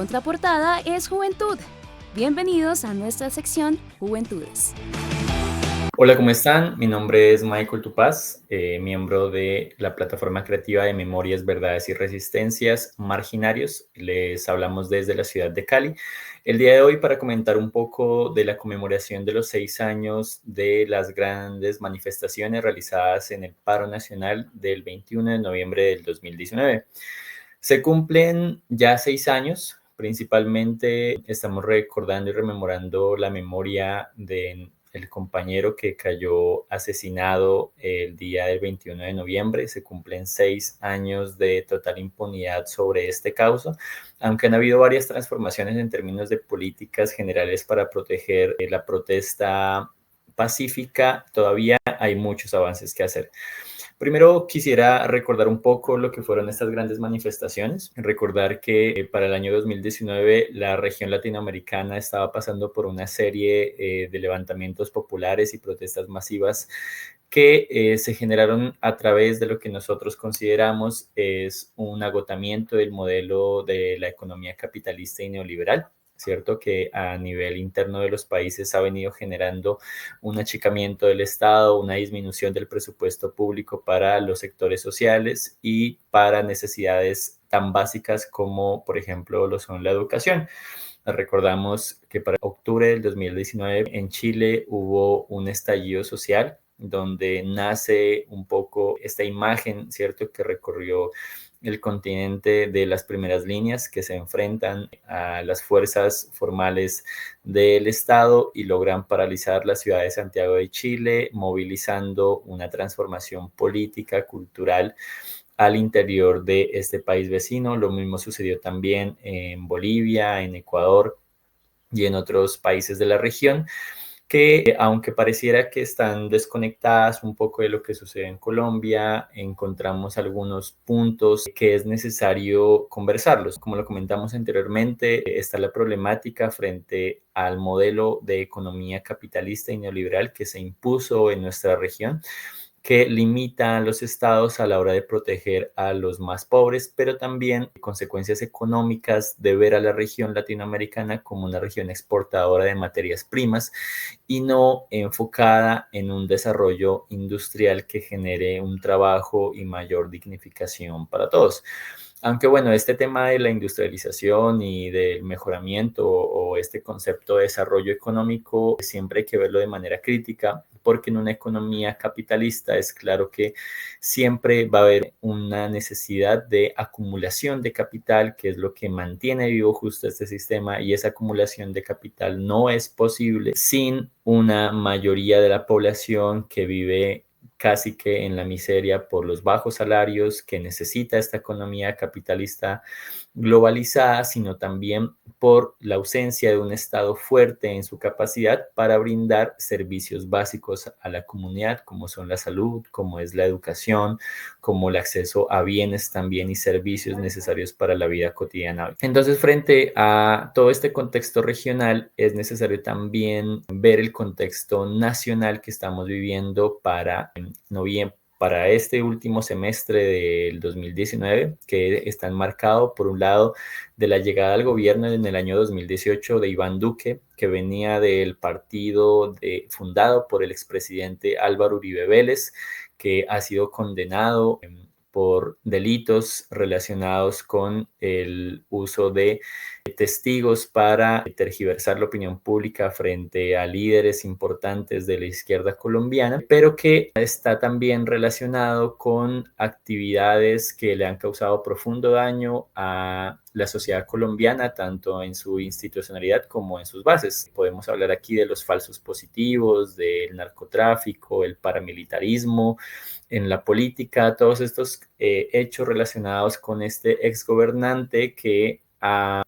contraportada es Juventud. Bienvenidos a nuestra sección Juventudes. Hola, ¿cómo están? Mi nombre es Michael Tupaz, miembro de la plataforma creativa de Memorias, Verdades y Resistencias Marginarios. Les hablamos desde la ciudad de Cali. El día de hoy para comentar un poco de la conmemoración de los 6 años de las grandes manifestaciones realizadas en el paro nacional del 21 de noviembre del 2019. Se cumplen ya 6 años. Principalmente estamos recordando y rememorando la memoria de el compañero que cayó asesinado el día del 21 de noviembre. Se cumplen 6 años de total impunidad sobre este caso, aunque han habido varias transformaciones en términos de políticas generales para proteger la protesta pacífica. Todavía hay muchos avances que hacer. Primero quisiera recordar un poco lo que fueron estas grandes manifestaciones. Recordar que para el año 2019 la región latinoamericana estaba pasando por una serie de levantamientos populares y protestas masivas que se generaron a través de lo que nosotros consideramos es un agotamiento del modelo de la economía capitalista y neoliberal. ¿Cierto? Que a nivel interno de los países ha venido generando un achicamiento del Estado, una disminución del presupuesto público para los sectores sociales y para necesidades tan básicas como, por ejemplo, lo son la educación. Recordamos que para octubre del 2019 en Chile hubo un estallido social donde nace un poco esta imagen, ¿cierto?, que recorrió el continente de las primeras líneas que se enfrentan a las fuerzas formales del Estado y logran paralizar la ciudad de Santiago de Chile, movilizando una transformación política, cultural al interior de este país vecino. Lo mismo sucedió también en Bolivia, en Ecuador y en otros países de la región que aunque pareciera que están desconectadas un poco de lo que sucede en Colombia, encontramos algunos puntos que es necesario conversarlos. Como lo comentamos anteriormente, está la problemática frente al modelo de economía capitalista y neoliberal que se impuso en nuestra región, que limita a los estados a la hora de proteger a los más pobres, pero también consecuencias económicas de ver a la región latinoamericana como una región exportadora de materias primas y no enfocada en un desarrollo industrial que genere un trabajo y mayor dignificación para todos. Aunque bueno, este tema de la industrialización y del mejoramiento o este concepto de desarrollo económico siempre hay que verlo de manera crítica, porque en una economía capitalista es claro que siempre va a haber una necesidad de acumulación de capital, que es lo que mantiene vivo justo este sistema, y esa acumulación de capital no es posible sin una mayoría de la población que vive casi que en la miseria por los bajos salarios que necesita esta economía capitalista globalizada, sino también por la ausencia de un Estado fuerte en su capacidad para brindar servicios básicos a la comunidad, como son la salud, como es la educación, como el acceso a bienes también y servicios necesarios para la vida cotidiana. Entonces, frente a todo este contexto regional, es necesario también ver el contexto nacional que estamos viviendo para noviembre, para este último semestre del 2019, que está enmarcado, por un lado, de la llegada al gobierno en el año 2018 de Iván Duque, que venía del partido fundado por el expresidente Álvaro Uribe Vélez, que ha sido condenado por delitos relacionados con el uso de testigos para tergiversar la opinión pública frente a líderes importantes de la izquierda colombiana, pero que está también relacionado con actividades que le han causado profundo daño a la sociedad colombiana, tanto en su institucionalidad como en sus bases. Podemos hablar aquí de los falsos positivos, del narcotráfico, el paramilitarismo en la política, todos estos hechos relacionados con este exgobernante que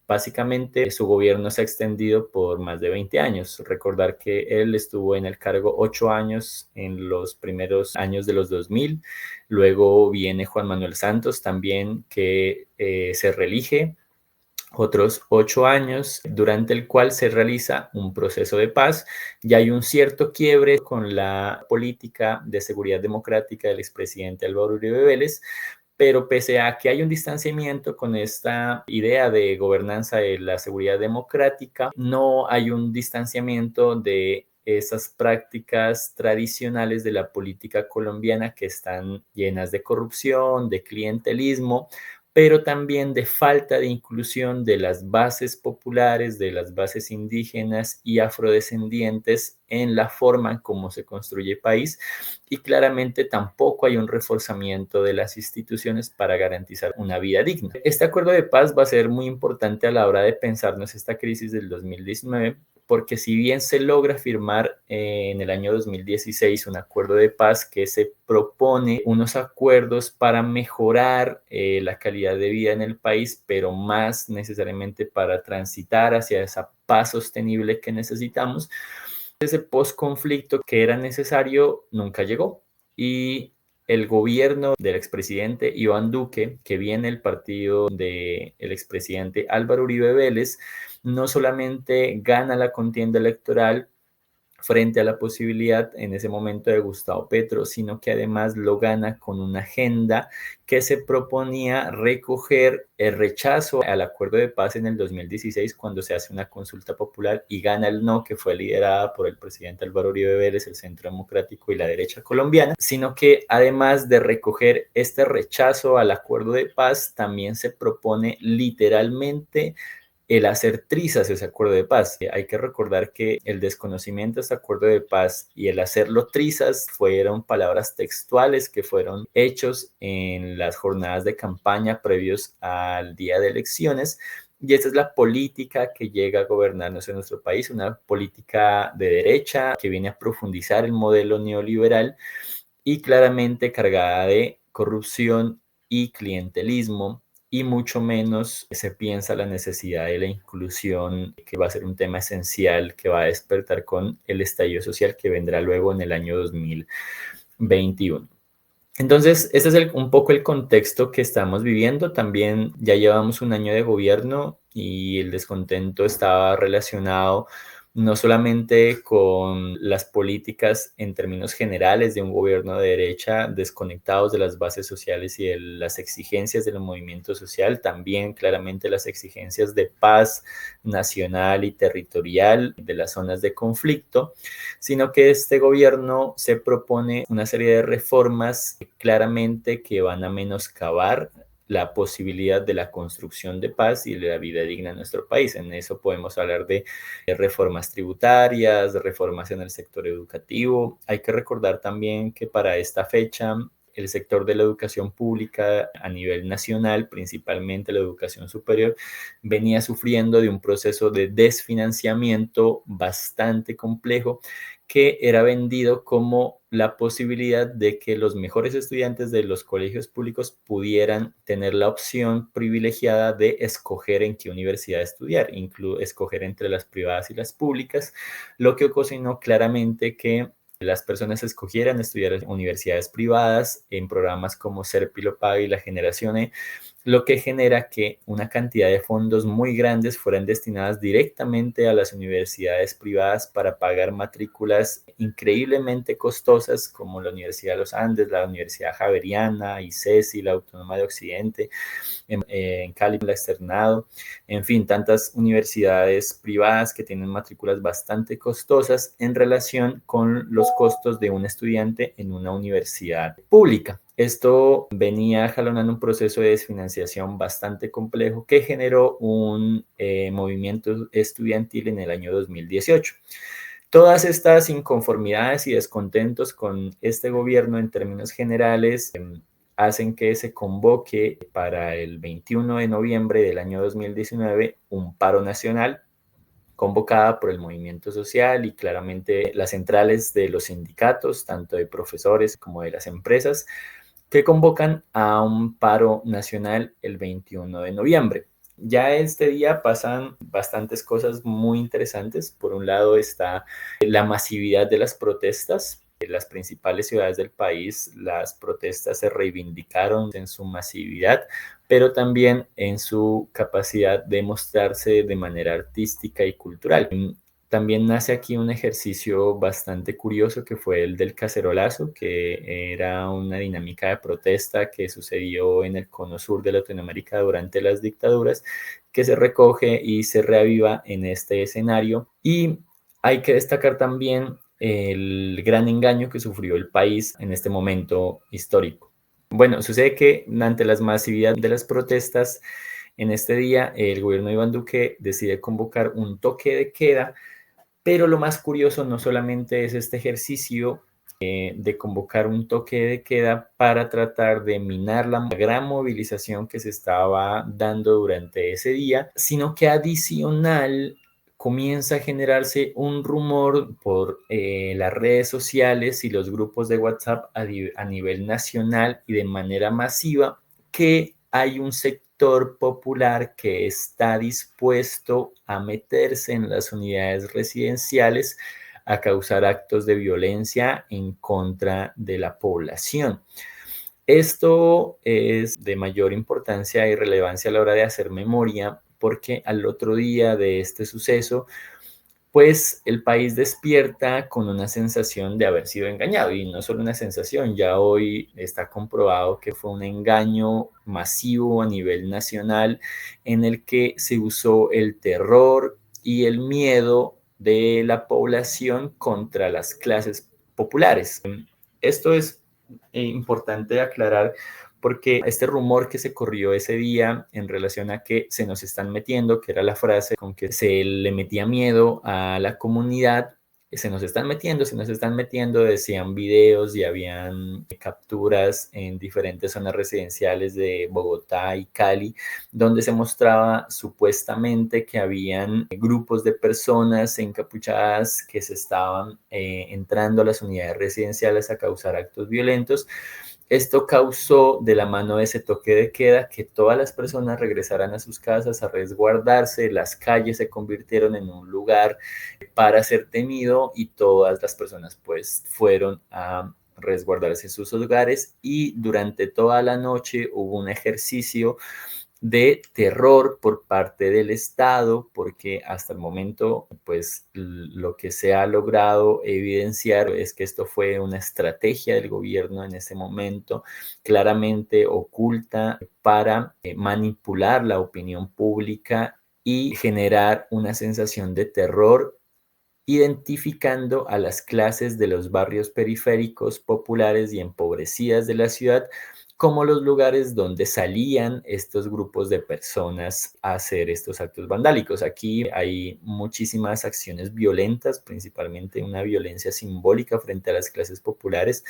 básicamente su gobierno se ha extendido por más de 20 años. Recordar que él estuvo en el cargo 8 años en los primeros años de los 2000. Luego viene Juan Manuel Santos también, que se reelige otros 8 años, durante el cual se realiza un proceso de paz. Ya hay un cierto quiebre con la política de seguridad democrática del expresidente Álvaro Uribe Vélez, pero pese a que hay un distanciamiento con esta idea de gobernanza de la seguridad democrática, no hay un distanciamiento de esas prácticas tradicionales de la política colombiana que están llenas de corrupción, de clientelismo, pero también de falta de inclusión de las bases populares, de las bases indígenas y afrodescendientes en la forma en cómo se construye país, y claramente tampoco hay un reforzamiento de las instituciones para garantizar una vida digna. Este acuerdo de paz va a ser muy importante a la hora de pensarnos esta crisis del 2019, porque si bien se logra firmar en el año 2016 un acuerdo de paz que se propone unos acuerdos para mejorar la calidad de vida en el país, pero más necesariamente para transitar hacia esa paz sostenible que necesitamos, ese posconflicto que era necesario nunca llegó. Y el gobierno del expresidente Iván Duque, que viene el partido del expresidente Álvaro Uribe Vélez, no solamente gana la contienda electoral frente a la posibilidad en ese momento de Gustavo Petro, sino que además lo gana con una agenda que se proponía recoger el rechazo al acuerdo de paz en el 2016 cuando se hace una consulta popular y gana el no, que fue liderada por el presidente Álvaro Uribe Vélez, el Centro Democrático y la derecha colombiana, sino que además de recoger este rechazo al acuerdo de paz, también se propone literalmente el hacer trizas ese acuerdo de paz. Hay que recordar que el desconocimiento de ese acuerdo de paz y el hacerlo trizas fueron palabras textuales que fueron hechos en las jornadas de campaña previos al día de elecciones. Y esa es la política que llega a gobernarnos en nuestro país, una política de derecha que viene a profundizar el modelo neoliberal y claramente cargada de corrupción y clientelismo, y mucho menos se piensa la necesidad de la inclusión, que va a ser un tema esencial que va a despertar con el estallido social que vendrá luego en el año 2021. Entonces, ese es un poco el contexto que estamos viviendo. También ya llevamos un año de gobierno y el descontento estaba relacionado no solamente con las políticas en términos generales de un gobierno de derecha desconectados de las bases sociales y de las exigencias del movimiento social, también claramente las exigencias de paz nacional y territorial de las zonas de conflicto, sino que este gobierno se propone una serie de reformas claramente que van a menoscabar la posibilidad de la construcción de paz y de la vida digna en nuestro país. En eso podemos hablar de reformas tributarias, de reformas en el sector educativo. Hay que recordar también que para esta fecha el sector de la educación pública a nivel nacional, principalmente la educación superior, venía sufriendo de un proceso de desfinanciamiento bastante complejo que era vendido como la posibilidad de que los mejores estudiantes de los colegios públicos pudieran tener la opción privilegiada de escoger en qué universidad estudiar, escoger entre las privadas y las públicas, lo que ocasionó claramente que las personas escogieran estudiar en universidades privadas en programas como Serpi lo Paga y la Generación E, lo que genera que una cantidad de fondos muy grandes fueran destinadas directamente a las universidades privadas para pagar matrículas increíblemente costosas como la Universidad de los Andes, la Universidad Javeriana, ICESI, la Autónoma de Occidente, en Cali, la Externado, en fin, tantas universidades privadas que tienen matrículas bastante costosas en relación con los costos de un estudiante en una universidad pública. Esto venía jalonando un proceso de desfinanciación bastante complejo que generó un movimiento estudiantil en el año 2018. Todas estas inconformidades y descontentos con este gobierno en términos generales hacen que se convoque para el 21 de noviembre del año 2019 un paro nacional convocada por el movimiento social y claramente las centrales de los sindicatos, tanto de profesores como de las empresas, que convocan a un paro nacional el 21 de noviembre. Ya este día pasan bastantes cosas muy interesantes. Por un lado está la masividad de las protestas. En las principales ciudades del país, las protestas se reivindicaron en su masividad, pero también en su capacidad de mostrarse de manera artística y cultural. También nace aquí un ejercicio bastante curioso que fue el del cacerolazo, que era una dinámica de protesta que sucedió en el cono sur de Latinoamérica durante las dictaduras, que se recoge y se reaviva en este escenario. Y hay que destacar también el gran engaño que sufrió el país en este momento histórico. Bueno, sucede que ante la masividad de las protestas, en este día el gobierno de Iván Duque decide convocar un toque de queda, pero lo más curioso no solamente es este ejercicio de convocar un toque de queda para tratar de minar la gran movilización que se estaba dando durante ese día, sino que adicional comienza a generarse un rumor por las redes sociales y los grupos de WhatsApp a nivel nacional y de manera masiva que hay un sector popular que está dispuesto a meterse en las unidades residenciales a causar actos de violencia en contra de la población. Esto es de mayor importancia y relevancia a la hora de hacer memoria porque al otro día de este suceso pues el país despierta con una sensación de haber sido engañado y no solo una sensación, ya hoy está comprobado que fue un engaño masivo a nivel nacional en el que se usó el terror y el miedo de la población contra las clases populares. Esto es importante aclarar porque este rumor que se corrió ese día en relación a que se nos están metiendo, que era la frase con que se le metía miedo a la comunidad, se nos están metiendo, decían videos y habían capturas en diferentes zonas residenciales de Bogotá y Cali, donde se mostraba supuestamente que habían grupos de personas encapuchadas que se estaban entrando a las unidades residenciales a causar actos violentos. Esto causó, de la mano de ese toque de queda, que todas las personas regresaran a sus casas a resguardarse, las calles se convirtieron en un lugar para ser temido y todas las personas pues fueron a resguardarse en sus hogares y durante toda la noche hubo un ejercicio de terror por parte del Estado, porque hasta el momento, pues lo que se ha logrado evidenciar es que esto fue una estrategia del gobierno en ese momento, claramente oculta para manipular la opinión pública y generar una sensación de terror identificando a las clases de los barrios periféricos, populares y empobrecidas de la ciudad como los lugares donde salían estos grupos de personas a hacer estos actos vandálicos. Aquí hay muchísimas acciones violentas, principalmente una violencia simbólica frente a las clases populares,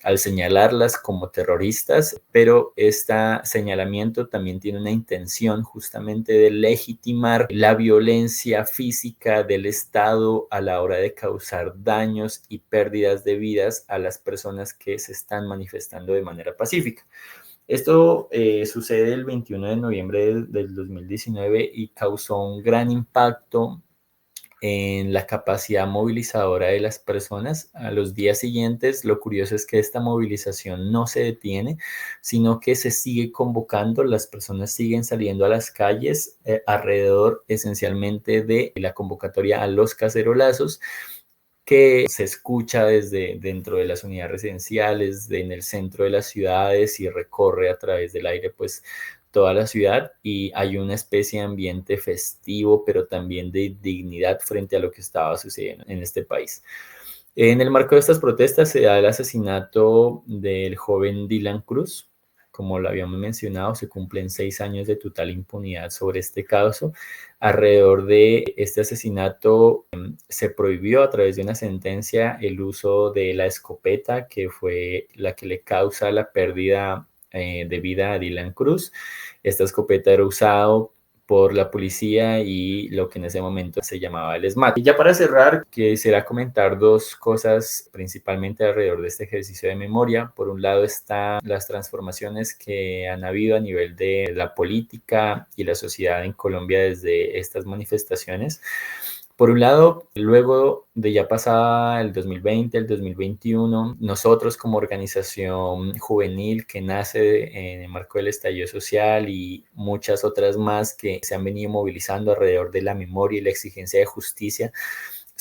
al señalarlas como terroristas, pero este señalamiento también tiene una intención justamente de legitimar la violencia física del Estado a la hora de causar daños y pérdidas de vidas a las personas que se están manifestando de manera pacífica. Esto sucede el 21 de noviembre del 2019 y causó un gran impacto en la capacidad movilizadora de las personas. A los días siguientes, lo curioso es que esta movilización no se detiene, sino que se sigue convocando, las personas siguen saliendo a las calles alrededor esencialmente de la convocatoria a los cacerolazos que se escucha desde dentro de las unidades residenciales, en el centro de las ciudades y recorre a través del aire, pues toda la ciudad y hay una especie de ambiente festivo, pero también de dignidad frente a lo que estaba sucediendo en este país. En el marco de estas protestas se da el asesinato del joven Dylan Cruz. Como lo habíamos mencionado, se cumplen 6 años de total impunidad sobre este caso. Alrededor de este asesinato se prohibió a través de una sentencia el uso de la escopeta, que fue la que le causa la pérdida de vida a Dylan Cruz. Esta escopeta era usada por la policía y lo que en ese momento se llamaba el SMAT. Y ya para cerrar, quisiera comentar dos cosas principalmente alrededor de este ejercicio de memoria. Por un lado están las transformaciones que han habido a nivel de la política y la sociedad en Colombia desde estas manifestaciones. Por un lado, luego de ya pasada el 2020, el 2021, nosotros como organización juvenil que nace en el marco del estallido social y muchas otras más que se han venido movilizando alrededor de la memoria y la exigencia de justicia,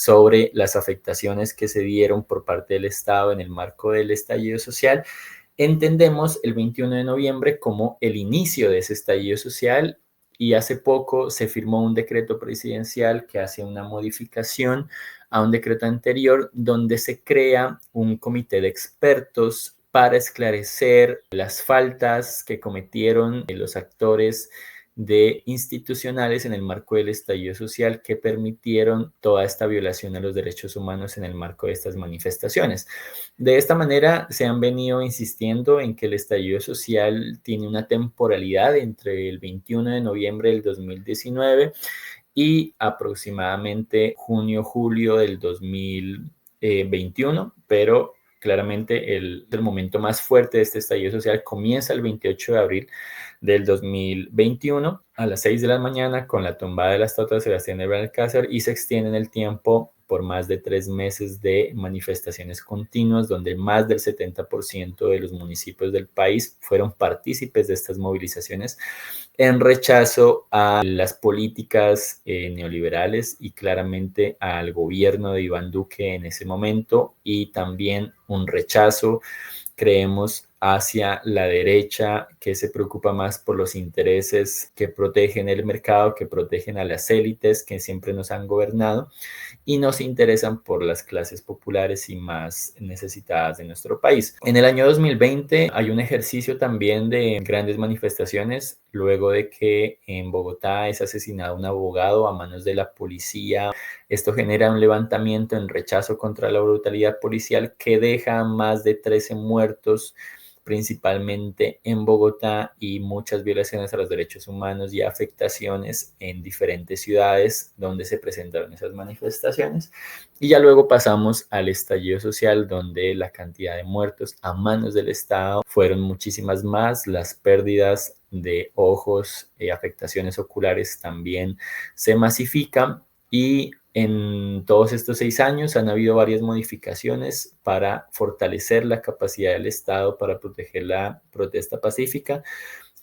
sobre las afectaciones que se dieron por parte del Estado en el marco del estallido social, entendemos el 21 de noviembre como el inicio de ese estallido social y hace poco se firmó un decreto presidencial que hace una modificación a un decreto anterior donde se crea un comité de expertos para esclarecer las faltas que cometieron los actores de institucionales en el marco del estallido social que permitieron toda esta violación a los derechos humanos en el marco de estas manifestaciones. De esta manera se han venido insistiendo en que el estallido social tiene una temporalidad entre el 21 de noviembre del 2019 y aproximadamente junio-julio del 2021, pero claramente el momento más fuerte de este estallido social comienza el 28 de abril del 2021 a las 6 de la mañana con la tumbada de la estatua de Sebastián de Belalcázar y se extiende en el tiempo por más de 3 meses de manifestaciones continuas, donde más del 70% de los municipios del país fueron partícipes de estas movilizaciones en rechazo a las políticas neoliberales y claramente al gobierno de Iván Duque en ese momento y también un rechazo, creemos, hacia la derecha que se preocupa más por los intereses que protegen el mercado, que protegen a las élites que siempre nos han gobernado y no se interesan por las clases populares y más necesitadas de nuestro país. En el año 2020 hay un ejercicio también de grandes manifestaciones luego de que en Bogotá es asesinado un abogado a manos de la policía. Esto genera un levantamiento en rechazo contra la brutalidad policial que deja más de 13 muertos principalmente en Bogotá y muchas violaciones a los derechos humanos y afectaciones en diferentes ciudades donde se presentaron esas manifestaciones. Y ya luego pasamos al estallido social donde la cantidad de muertos a manos del Estado fueron muchísimas más, las pérdidas de ojos, afectaciones oculares también se masifican y en todos estos 6 años han habido varias modificaciones para fortalecer la capacidad del Estado para proteger la protesta pacífica,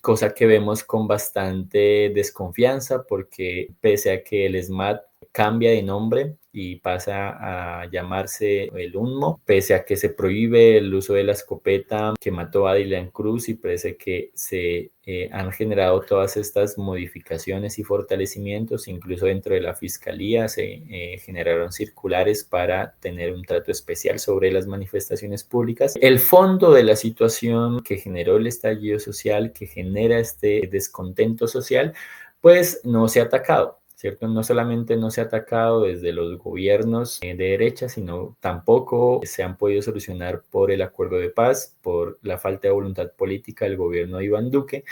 cosa que vemos con bastante desconfianza porque pese a que el ESMAD cambia de nombre y pasa a llamarse el UNMO, pese a que se prohíbe el uso de la escopeta que mató a Dylan Cruz y pese a que se han generado todas estas modificaciones y fortalecimientos, incluso dentro de la Fiscalía se generaron circulares para tener un trato especial sobre las manifestaciones públicas. El fondo de la situación que generó el estallido social, que genera este descontento social, pues no se ha atacado, ¿cierto? No solamente no se ha atacado desde los gobiernos de derecha, sino tampoco se han podido solucionar por el acuerdo de paz, por la falta de voluntad política del gobierno de Iván Duque.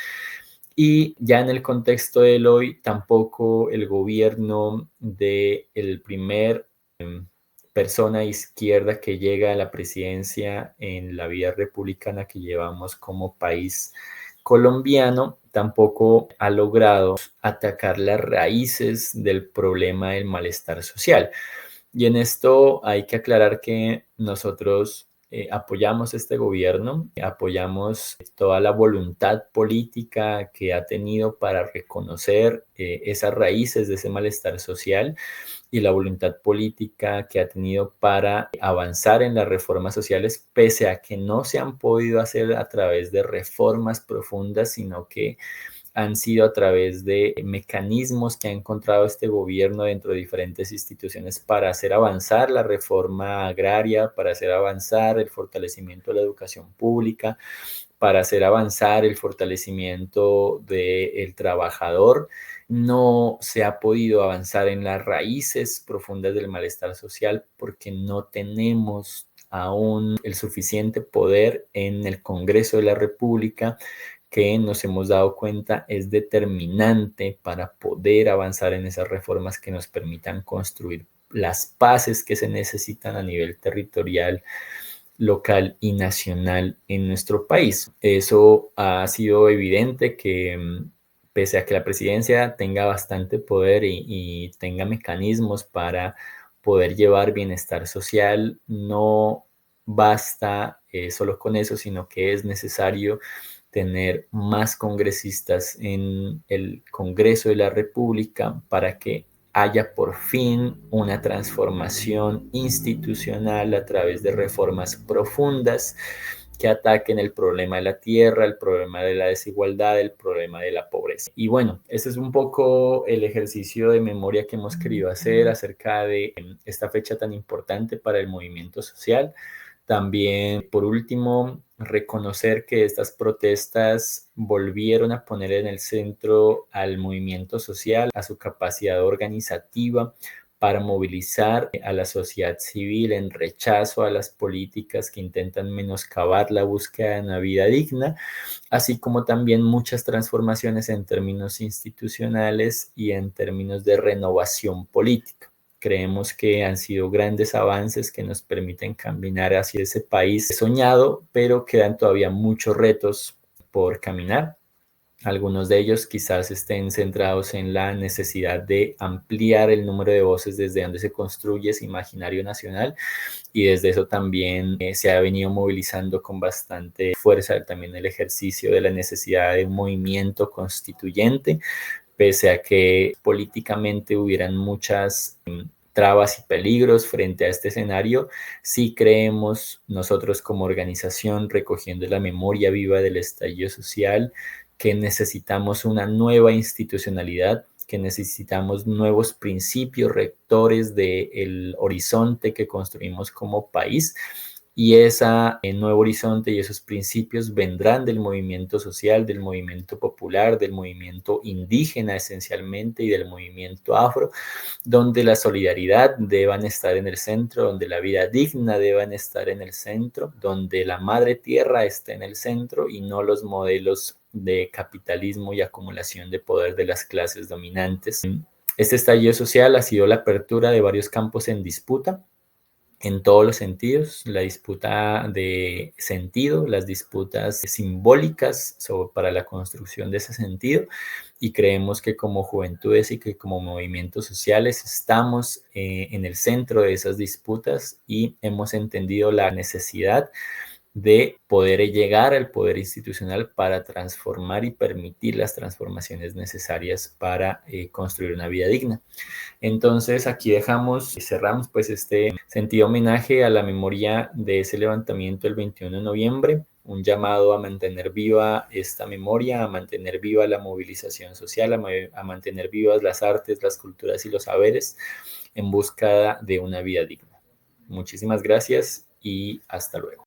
Y ya en el contexto del hoy, tampoco el gobierno del primer persona izquierda que llega a la presidencia en la vida republicana que llevamos como país colombiano tampoco ha logrado atacar las raíces del problema del malestar social. Y en esto hay que aclarar que nosotros apoyamos este gobierno, apoyamos toda la voluntad política que ha tenido para reconocer esas raíces de ese malestar social y la voluntad política que ha tenido para avanzar en las reformas sociales, pese a que no se han podido hacer a través de reformas profundas, sino que han sido a través de mecanismos que ha encontrado este gobierno dentro de diferentes instituciones para hacer avanzar la reforma agraria, para hacer avanzar el fortalecimiento de la educación pública, para hacer avanzar el fortalecimiento del trabajador. No se ha podido avanzar en las raíces profundas del malestar social porque no tenemos aún el suficiente poder en el Congreso de la República, que nos hemos dado cuenta es determinante para poder avanzar en esas reformas que nos permitan construir las paces que se necesitan a nivel territorial, local y nacional en nuestro país. Eso ha sido evidente que pese a que la presidencia tenga bastante poder y tenga mecanismos para poder llevar bienestar social, no basta solo con eso, sino que es necesario tener más congresistas en el Congreso de la República para que haya por fin una transformación institucional a través de reformas profundas que ataquen el problema de la tierra, el problema de la desigualdad, el problema de la pobreza. Y bueno, ese es un poco el ejercicio de memoria que hemos querido hacer acerca de esta fecha tan importante para el movimiento social. También, por último, reconocer que estas protestas volvieron a poner en el centro al movimiento social, a su capacidad organizativa para movilizar a la sociedad civil en rechazo a las políticas que intentan menoscabar la búsqueda de una vida digna, así como también muchas transformaciones en términos institucionales y en términos de renovación política. Creemos que han sido grandes avances que nos permiten caminar hacia ese país soñado, pero quedan todavía muchos retos por caminar. Algunos de ellos quizás estén centrados en la necesidad de ampliar el número de voces desde donde se construye ese imaginario nacional, y desde eso también se ha venido movilizando con bastante fuerza también el ejercicio de la necesidad de un movimiento constituyente, pese a que políticamente hubieran muchas trabas y peligros frente a este escenario. Sí creemos nosotros como organización, recogiendo la memoria viva del estallido social, que necesitamos una nueva institucionalidad, que necesitamos nuevos principios rectores del horizonte que construimos como país, y ese nuevo horizonte y esos principios vendrán del movimiento social, del movimiento popular, del movimiento indígena esencialmente y del movimiento afro, donde la solidaridad deban estar en el centro, donde la vida digna deban estar en el centro, donde la madre tierra esté en el centro y no los modelos de capitalismo y acumulación de poder de las clases dominantes. Este estallido social ha sido la apertura de varios campos en disputa, en todos los sentidos, la disputa de sentido, las disputas simbólicas para la construcción de ese sentido, y creemos que como juventudes y que como movimientos sociales estamos en el centro de esas disputas y hemos entendido la necesidad de poder llegar al poder institucional para transformar y permitir las transformaciones necesarias para construir una vida digna. Entonces aquí dejamos y cerramos pues este sentido homenaje a la memoria de ese levantamiento el 21 de noviembre, un llamado a mantener viva esta memoria, a mantener viva la movilización social, a mantener vivas las artes, las culturas y los saberes en busca de una vida digna. Muchísimas gracias y hasta luego.